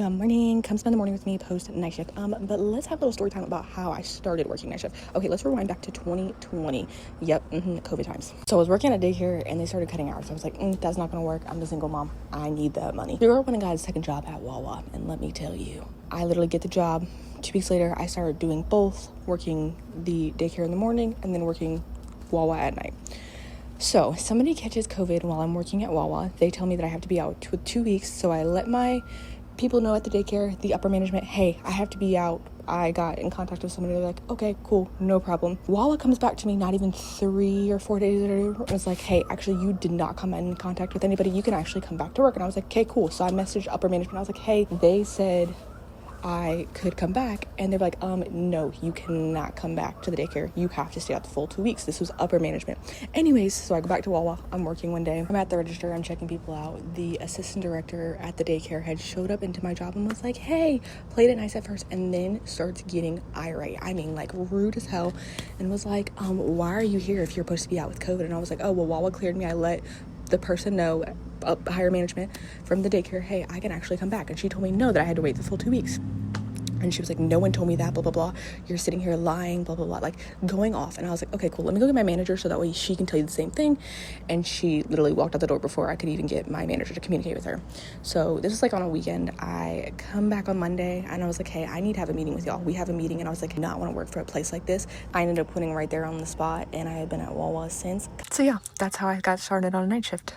Good morning. Come spend the morning with me post night shift. But let's have a little story time about how I started working night shift. Okay, let's rewind back to 2020. Yep, COVID times. So I was working at a daycare and they started cutting hours. So I was like, that's not gonna work. I'm a single mom. I need that money. The girl went and got a second job at Wawa, and let me tell you, I literally get the job. 2 weeks later, I started doing both, working the daycare in the morning and then working Wawa at night. So somebody catches COVID while I'm working at Wawa. They tell me that I have to be out with 2 weeks. So I let my people know at the daycare, the upper management, hey, I have to be out. I got in contact with somebody. They're like, okay, cool, no problem. Wawa comes back to me not even 3 or 4 days later. It was like, hey, actually, you did not come in contact with anybody. You can actually come back to work. And I was like, okay, cool. So I messaged upper management. I was like, hey, they said I could come back, and they're like, no, you cannot come back to the daycare. You have to stay out the full 2 weeks. This was upper management. Anyways, so I go back to Wawa. I'm working one day. I'm at the register. I'm checking people out. The assistant director at the daycare had showed up into my job and was like, hey, played it nice at first, and then starts getting irate. I mean, like, rude as hell, and was like, why are you here if you're supposed to be out with COVID? And I was like, oh, well, Wawa cleared me. I let the person know, higher management from the daycare, hey, I can actually come back. And she told me no, that I had to wait the full 2 weeks. And she was like, no one told me that, blah, blah, blah. You're sitting here lying, blah, blah, blah, like going off. And I was like, okay, cool. Let me go get my manager so that way she can tell you the same thing. And she literally walked out the door before I could even get my manager to communicate with her. So this was like on a weekend. I come back on Monday and I was like, hey, I need to have a meeting with y'all. We have a meeting. And I was like, I not want to work for a place like this. I ended up quitting right there on the spot. And I had been at Wawa since. So yeah, that's how I got started on a night shift.